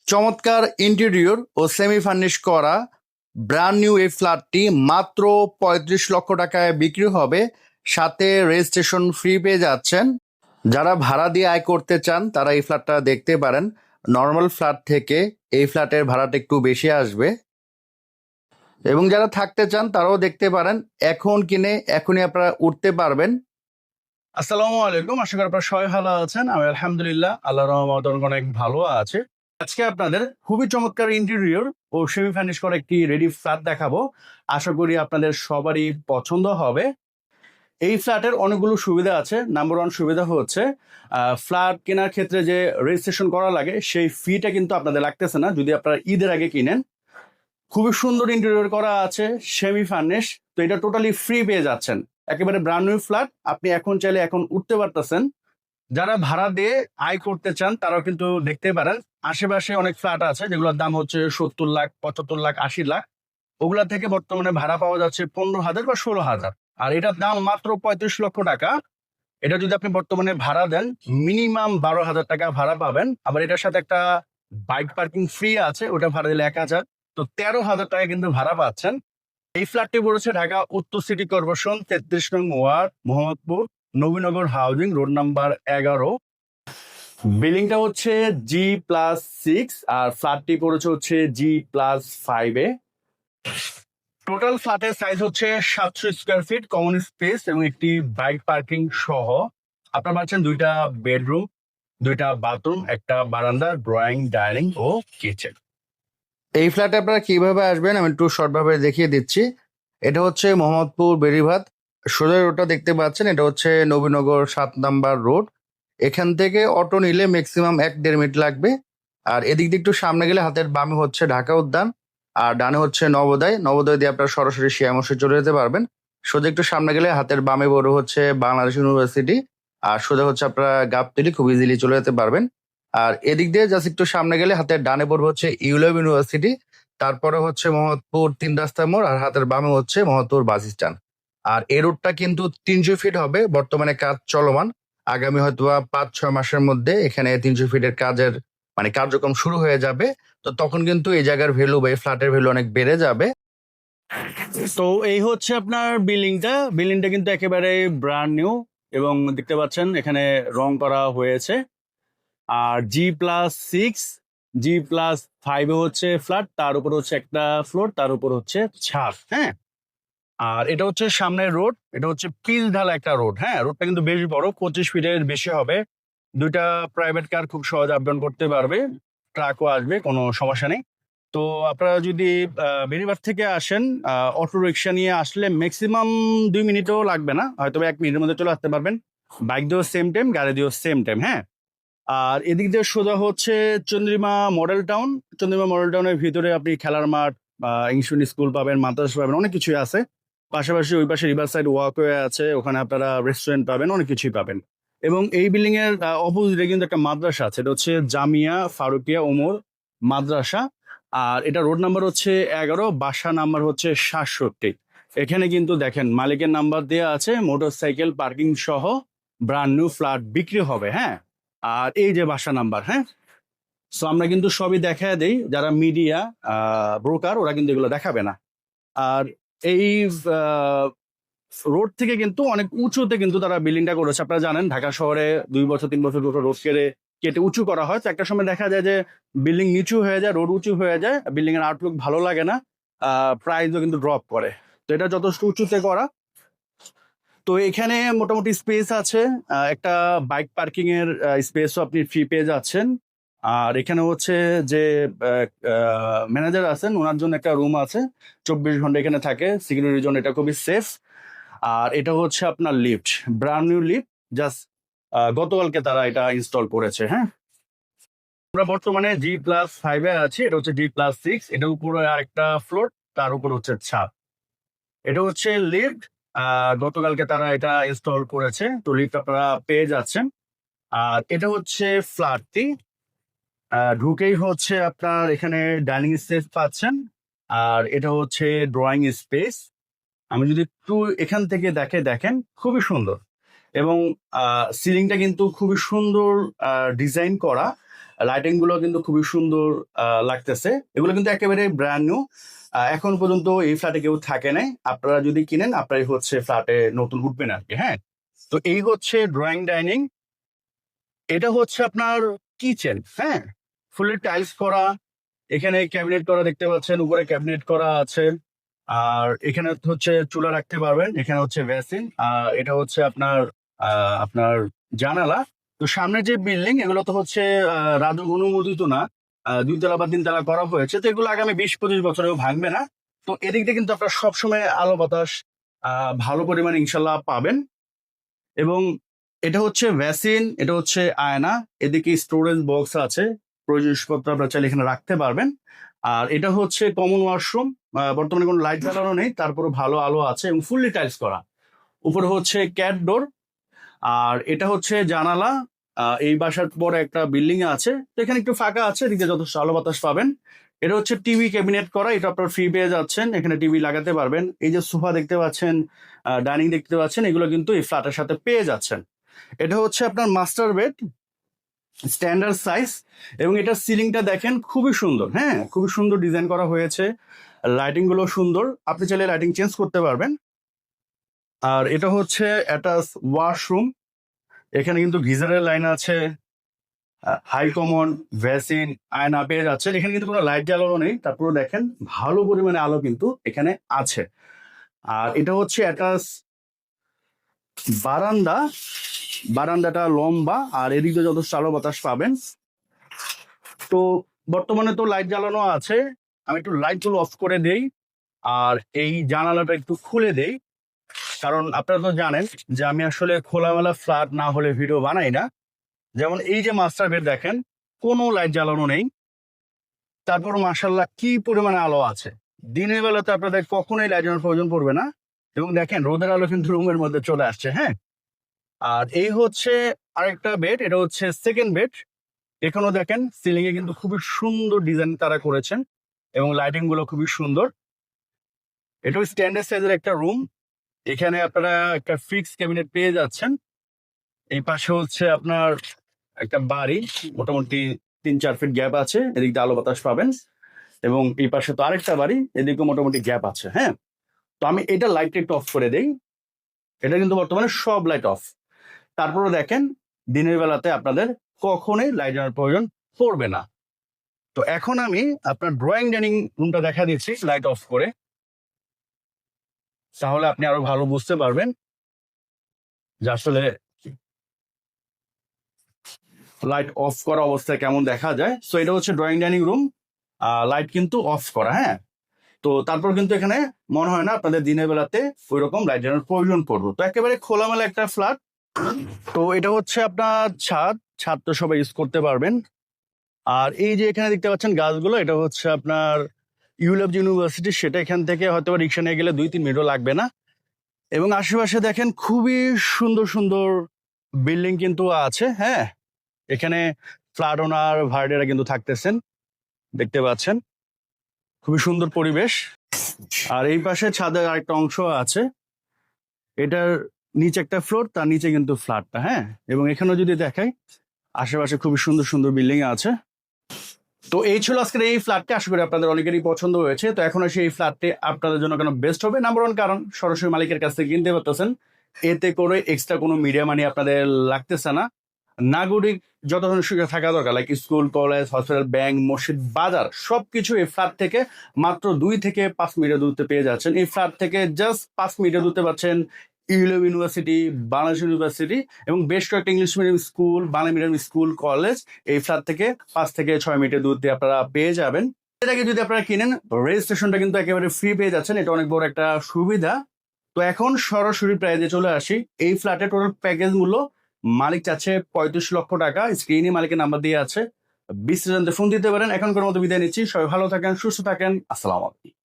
চমৎকার ইন্টেরিয়র ও semi furnish করা brand new এই ফ্ল্যাটটি মাত্র ৩৫ লক্ষ টাকায় বিক্রি হবে, সাথে রেজিস্ট্রেশন ফ্রি পেয়ে যাচ্ছেন। যারা ভাড়া দিয়ে আয় করতে চান তারা এই ফ্ল্যাটটা দেখতে পারেন। নর্মাল ফ্ল্যাট থেকে এই ফ্ল্যাটের ভাড়াটা একটু বেশি আসবে, এবং যারা থাকতে চান তারাও দেখতে পারেন। এখন কিনে এখনই আপনারা উঠতে পারবেন। আসসালামু আলাইকুম, আশা করি আপনারা সবাই ভালো আছেন। আমি আলহামদুলিল্লাহ, আল্লাহর রহমতে অনেক ভালো আছে। আজকে আপনাদের খুবই চমৎকার ইন্টেরিয়র ও সেমি ফার্নিশ করা একটি রেডি ফ্ল্যাট দেখাবো। আশা করি আপনাদের সবারই পছন্দ হবে। এই ফ্ল্যাটের অনেকগুলো সুবিধা আছে। নাম্বার ওয়ান সুবিধা হচ্ছে ফ্ল্যাট কেনার ক্ষেত্রে যে রেজিস্ট্রেশন করা লাগে সেই ফিটা কিন্তু আপনাদের লাগতেছে না যদি আপনারা ঈদের আগে কিনেন। খুবই সুন্দর ইন্টেরিয়র করা আছে, সেমি ফার্নিশ, তো এটা টোটালি ফ্রি পেয়ে যাচ্ছেন। একেবারে ব্র্যান্ড নিউ ফ্ল্যাট, আপনি এখন চাইলে এখন উঠতে পারতেছেন। যারা ভাড়া দিয়ে আয় করতে চান তারাও কিন্তু দেখতে পারেন। আশেপাশে অনেক ফ্ল্যাট আছে যেগুলোর দাম হচ্ছে ৭০ লাখ, ৭৫ লাখ, ৮০ লাখ। ওগুলা থেকে বর্তমানে ভাড়া পাওয়া যাচ্ছে ১৫,০০০ বা ১৬,০০০, আর এটার দাম মাত্র ৩৫ লক্ষ টাকা। এটা যদি আপনি বর্তমানে ভাড়া দেন মিনিমাম ১২,০০০ টাকা ভাড়া পাবেন। আবার এটার সাথে একটা বাইক পার্কিং ফ্রি আছে, ওটা ভাড়া দিলে ১,০০০, তো ১৩,০০০ টাকা কিন্তু ভাড়া পাচ্ছেন। এই ফ্ল্যাটটি পড়েছে ঢাকা উত্তর সিটি কর্পোরেশন ৩৩ নং ward, Mohammadpur, Nabinagar housing, road number ১১। বিল্ডিংটা হচ্ছে G+6 আর ফ্ল্যাটটি পড়েছে হচ্ছে G+5-এ। টোটাল ফ্ল্যাটের সাইজ হচ্ছে ৭০০ স্কোয়ার ফিট, কমন স্পেস এবং একটি বাইক পার্কিং সহ। আপনার পাচ্ছেন ২টা বেডরুম, ২টা বাথরুম, একটা বারান্দা, ড্রয়িং, ডাইনিং ও কিচেন। এই ফ্ল্যাটে আপনারা কিভাবে আসবেন আমি একটু শর্টভাবে দেখিয়ে দিচ্ছি। এটা হচ্ছে মোহাম্মদপুর বেড়িবাঁধ, সোজা রোডটা দেখতে পাচ্ছেন। এটা হচ্ছে নবীনগর ৭ নাম্বার রোড। এখান থেকে অটো নিলে ম্যাক্সিমাম ১-১.৫ মিনিট লাগবে। আর এদিক দিয়ে একটু সামনে গেলে হাতের বামে হচ্ছে ঢাকা উদ্যান, আর ডানে হচ্ছে নবোদয়। নবোদয় দিয়ে আপনারা সরাসরি শিয়ামসে চলে যেতে পারবেন। সোজা একটু সামনে গেলে হাতের বামে বড় হচ্ছে বাংলাদেশ ইউনিভার্সিটি, আর সোজা হচ্ছে আপনারা গাবতলী, খুব ইজিলি চলে যেতে পারবেন। আর এদিক দিয়ে জাস্ট একটু সামনে গেলে হাতের ডানে পড়বে হচ্ছে ইউলেভ ইউনিভার্সিটি, তারপরে হচ্ছে মোহাম্মদপুর ৩ রাস্তা মোড়, আর হাতের বামে হচ্ছে মোহাম্মদপুর বাস স্ট্যান্ড। আর এই রোডটা কিন্তু ৩০০ ফিট হবে, বর্তমানে কাজ চলমান। আগামী হয়তো ৫-৬ মাসের মধ্যে এখানে ৩০০ ফিটের কাজের কার্যক্রম শুরু হয়ে যাবে। তো তখন কিন্তু এই জায়গার ভ্যালু বা এই ফ্ল্যাটের ভ্যালু অনেক বেড়ে যাবে। তো এই হচ্ছে আপনার বিল্ডিংটা কিন্তু একেবারে ব্র্যান্ড নিউ, এবং দেখতে পাচ্ছেন এখানে রং করা হয়েছে। আর G+6, G+5-এ হচ্ছে ফ্ল্যাট, তার উপর হচ্ছে একটা ফ্লোর, তার উপর হচ্ছে ছাদ। হ্যাঁ, আর এটা হচ্ছে সামনের রোড, এটা হচ্ছে পিচ ঢালা একটা রোড। হ্যাঁ, রোডটা কিন্তু বেশ বড়, ২৫ ফিটের বেশি হবে। ২টা প্রাইভেট কার খুব সহজে আপ ডাউন করতে পারবে, ট্রাকও আসবে, কোনো সমস্যা নেই। তো আপনারা যদি বেড়িবাঁধ থেকে আসেন, অটো রিক্সা নিয়ে আসলে ম্যাক্সিমাম ২ মিনিটও লাগবে না, হয়তো ১ মিনিটের মধ্যে চলে আসতে পারবেন। বাইক দিয়েও সেম টাইম, গাড়ি দিয়েও সেম টাইম। হ্যাঁ, আর এদিক দিয়ে সোজা হচ্ছে Chandrima model town. Chandrima model টাউনের ভিতরে আপনি খেলার মাঠ, ইংলিশ স্কুল পাবেন, মাদ্রাসা পাবেন, অনেক কিছুই আছে। পাশাপাশি ওই পাশে রিভার সাইড ওয়াকওয়ে আছে, ওখানে আপনারা রেস্টুরেন্ট পাবেন, অনেক কিছুই পাবেন। এবং এই বিল্ডিং এর অপোজিটে কিন্তু একটা মাদ্রাসা আছে, এটা হচ্ছে জামিয়া ফারুকিয়া ওমর মাদ্রাসা। আর এটা রোড নাম্বার হচ্ছে ১১, বাসা নাম্বার হচ্ছে ৬৭। এখানে কিন্তু দেখেন মালিকের নাম্বার দেওয়া আছে, মোটরসাইকেল পার্কিং সহ ব্র্যান্ড নিউ ফ্ল্যাট বিক্রি হবে। হ্যাঁ, আর এই যে বাসা নাম্বার। হ্যাঁ, সো আমরা কিন্তু সবই দেখায় দেই, যারা মিডিয়া ব্রোকার ওরা কিন্তু এগুলো দেখাবে না। আর এই রোড থেকে কিন্তু অনেক উঁচুতে কিন্তু তারা বিল্ডিংটা করেছে। আপনারা জানেন ঢাকা শহরে ২ বছর ৩ বছর রোড কেটে উঁচু করা হয়, তো একটা সময় দেখা যায় যে বিল্ডিং নিচু হয়ে যায়, রোড উঁচু হয়ে যায়, বিল্ডিং এর আউটলুক ভালো লাগে না, প্রাইসও কিন্তু ড্রপ করে। তো এটা যথেষ্ট উঁচুতে করা। তো এখানে মোটামুটি স্পেস আছে, একটা বাইক পার্কিং এর স্পেসও আপনি ফ্রি পেয়ে যাচ্ছেন। আর এখানে হচ্ছে যে ম্যানেজার আছেন, ওনার জন্য একটা রুম আছে, ২৪ ঘন্টা এখানে থাকে, সিকিউরিটির জন্য এটা খুবই সেফ। আর এটা হচ্ছে আপনার lift, brand new lift, just গতকালকে তারা এটা ইনস্টল করেছে। হ্যাঁ, আমরা বর্তমানে G+5-এ আছি, এটা হচ্ছে G+6, এটার উপরে আরেকটা ফ্লোর, তার উপর হচ্ছে ছাদ। এটা হচ্ছে লিফট, গতকালকে তারা এটা ইনস্টল করেছে, তো লিফট আপনারা পেয়ে যাচ্ছেন। আর এটা হচ্ছে ফ্ল্যাটটি, ঢুকেই হচ্ছে আপনার এখানে ডাইনিং স্পেস পাচ্ছেন। আর এটা হচ্ছে ড্রয়িং স্পেস। আমি যদি একটু এখান থেকে দেখেন, খুবই সুন্দর, এবং সিলিংটা কিন্তু খুবই সুন্দর ডিজাইন করা। লাইটিং গুলো কিন্তু খুবই সুন্দর লাগতেছে। এগুলো কিন্তু একেবারে ব্র্যান্ড নিউ। এখন পর্যন্ত এই ফ্ল্যাটে কেউ থাকে নাই। আপনারা যদি কিনেন আপনারাই হচ্ছে ফ্ল্যাটে নতুন উঠবেন আর কি। হ্যাঁ, তো এই হচ্ছে ড্রয়িং ডাইনিং। এটা হচ্ছে আপনার কিচেন। হ্যাঁ, ফুলি টাইলস করা। এখানে ক্যাবিনেট করা দেখতে পাচ্ছেন, উপরে ক্যাবিনেট করা আছে। আর এখানে হচ্ছে চুলা রাখতে পারবেন, এখানে হচ্ছে বেসিন। আর এটা হচ্ছে আপনার জানালা। তো সামনে যে বিল্ডিং এগুলো তো হচ্ছে রাজুক অনুমোদিত না, 2 তলা বা 3 তলা করা হয়েছে, তো এগুলো আগামী 20-25 বছরেও ভাঙবে না। তো এদিক দিয়ে কিন্তু আপনার সবসময় আলো বাতাস ভালো পরিমাণে ইনশাল্লাহ পাবেন। এবং এটা হচ্ছে ভ্যাসিন, এটা হচ্ছে আয়না, এদিকে স্টোরেজ বক্স আছে, প্রয়োজনীয় জিনিসপত্র আপনারা চাইলে এখানে রাখতে পারবেন। আর এটা হচ্ছে কমন ওয়াশরুম। বর্তমানে কোনো লাইট জ্বালানো নেই, তারপরে ভালো আলো আছে এবং ফুললি টাইলস করা। উপরে হচ্ছে ক্যাট ডোর। আর এটা হচ্ছে জানালা। এই বাসার পরে একটা বিল্ডিং আছে, তো এখানে একটু ফাঁকা আছে, এদিকে যথেষ্ট আলো বাতাস পাবেন। এটা হচ্ছে টিভি ক্যাবিনেট করা, এটা আপনার ফ্রি পেয়ে যাচ্ছেন, এখানে টিভি লাগাতে পারবেন। এই যে সোফা দেখতে পাচ্ছেন, ডাইনিং দেখতে পাচ্ছেন, এগুলো কিন্তু এই ফ্ল্যাটের সাথে পেয়ে যাচ্ছেন। এটা হচ্ছে আপনার মাস্টার বেড, স্ট্যান্ডার্ড সাইজ। এবং এটা সিলিংটা দেখেন খুবই সুন্দর। হ্যাঁ, খুবই সুন্দর ডিজাইন করা হয়েছে, লাইটিং গুলো সুন্দর, আপনি চাইলে লাইটিং চেঞ্জ করতে পারবেন। আর এটা হচ্ছে অ্যাটাচ ওয়াশরুম। এখানে কিন্তু গিজারের লাইন আছে, হাই কমন, ভ্যাসিন, আয়না পেয়ে যাচ্ছেন। এখানে কিন্তু কোনো লাইট জ্বালানো নেই, তারপরে দেখেন ভালো পরিমাণে আলো কিন্তু এখানে আছে। আর এটা হচ্ছে অ্যাটাচ বারান্দা। বারান্দাটা লম্বা, আর এদিকে যথেষ্ট আলো বাতাস পাবেন। তো বর্তমানে তো লাইট জ্বালানো আছে, আমি একটু লাইটগুলো অফ করে দেই আর এই জানালাটা একটু খুলে দেই। কারণ আপনারা তো জানেন যে আমি আসলে খোলামেলা ফ্ল্যাট না হলে ভিডিও বানাই না। যেমন এই যে মাস্টার বেড দেখেন, কোনো লাইট জ্বালানো নেই, তারপর মাশাল্লাহ কি পরিমাণে আলো আছে। দিনের বেলাতে আপনাদের কখনোই লাইট জ্বালানোর প্রয়োজন পড়বে না। এবং দেখেন রোদের আলো কিন্তু রুমের মধ্যে চলে আসছে। হ্যাঁ, আর এই হচ্ছে আরেকটা বেড, এটা হচ্ছে সেকেন্ড বেড। এখানেও দেখেন সিলিং এ কিন্তু খুবই সুন্দর ডিজাইন তারা করেছেন এবং লাইটিং গুলো খুবই সুন্দর। এটাও স্ট্যান্ডার্ড সাইজের একটা রুম। এখানে আপনারা একটা ফিক্স ক্যাবিনেট পেয়ে যাচ্ছেন। এই পাশে হচ্ছে আপনার একটা বাড়ি, মোটামুটি 3-4 ফিট গ্যাপ আছে, এদিক দিয়ে আলো বাতাস পাবেন। এবং এই পাশে তো আরেকটা বাড়ি, এদিকে মোটামুটি গ্যাপ আছে। হ্যাঁ, তো আমি এটা লাইটটা একটু অফ করে দেই। এটা কিন্তু বর্তমানে সব লাইট অফ। তারপরে দেখেন দিনের বেলাতে আপনাদের কখনোই লাইট জ্বালানোর প্রয়োজন পড়বে না। তো এখন আমি আপনার ড্রয়িং ডাইনিং রুমটা দেখা দিচ্ছি লাইট অফ করে, তাহলে আপনি আরো ভালো বুঝতে পারবেন যে আসলে লাইট অফ করা অবস্থায় কেমন দেখা যায়। সো এটা হচ্ছে ড্রয়িং ডাইনিং রুম, লাইট কিন্তু অফ করা। হ্যাঁ, তো তারপর কিন্তু এখানে মনে হয় না আপনাদের দিনের বেলাতে ওই রকম লাইট জ্বালানোর প্রয়োজন পড়বে। তো একেবারে খোলামেলা একটা ফ্ল্যাট। তো এটা হচ্ছে আপনার ছাদ, ছাদ তো সবাই ইউজ করতে পারবেন। আর এই যে এখানে দেখতে পাচ্ছেন গাছগুলো, এটা হচ্ছে আপনার ইউলেভ ইউনিভার্সিটি, সেটা এখান থেকে হয়তো রিক্সা নিয়ে গেলে 2-3 মিনিটও লাগবে না। এবং আশেপাশে দেখেন খুবই সুন্দর সুন্দর বিল্ডিং কিন্তু আছে। হ্যাঁ, এখানে ফ্ল্যাট ওনার ভাড়াটিয়ারা কিন্তু থাকতেছেন, দেখতে পাচ্ছেন খুবই সুন্দর পরিবেশ। আর এই পাশে ছাদের আরেকটা অংশ আছে, এটার নিচে একটা ফ্লোর, তার নিচে কিন্তু ফ্ল্যাটটা। হ্যাঁ, এবং এখানেও যদি দেখাই আশেপাশে খুবই সুন্দর সুন্দর বিল্ডিং আছে। তো এই ছিল আজকের এই ফ্ল্যাটটি, আশা করি আপনাদের অনেকেরই পছন্দ হয়েছে। তো এখন এসে এই ফ্ল্যাটটি আপনাদের জন্য কেন বেস্ট হবে, নাম্বার 1 কারণ সরাসরি মালিকের কাছ থেকে কিনতে পারতেছেন, এতে করে এক্সট্রা কোনো মিডিয়া মানি আপনাদের লাগতেছে না। নাগরিক যত ধরনের সুবিধা থাকা দরকার, like school, college, hospital, bank, মসজিদ, বাজার, সবকিছু এই ফ্ল্যাট থেকে মাত্র 2 থেকে 5 মিনিটের দূরত্বে পেয়ে যাচ্ছেন। এই ফ্ল্যাট থেকে জাস্ট 5 মিনিটের দূরত্বে পাচ্ছেন ইউলেভ ইউনিভার্সিটি, বাংলাদেশ ইউনিভার্সিটি এবং বেশ কয়েকটা English medium school, Bangla medium school, college. এই ফ্ল্যাট থেকে 5 থেকে 6 মিনিটের দূরত্বে আপনারা পেয়ে যাবেন। এটাকে যদি আপনারা কিনেন, রেজিস্ট্রেশনটা কিন্তু একেবারে ফ্রি পেয়ে যাচ্ছেন, এটা অনেক বড় একটা সুবিধা। তো এখন সরাসরি প্রাইজে চলে আসি। এই ফ্ল্যাটের টোটাল প্যাকেজ মূল্য মালিক চাচ্ছে 35 লক্ষ টাকা। স্ক্রিনে মালিকের নাম্বার দিয়ে আছে, বিস্তারিত জানতে ফোন দিতে পারেন। এখনকার মতো বিদায় নিচ্ছি, সবাই ভালো থাকেন, সুস্থ থাকেন, আসসালামু আলাইকুম।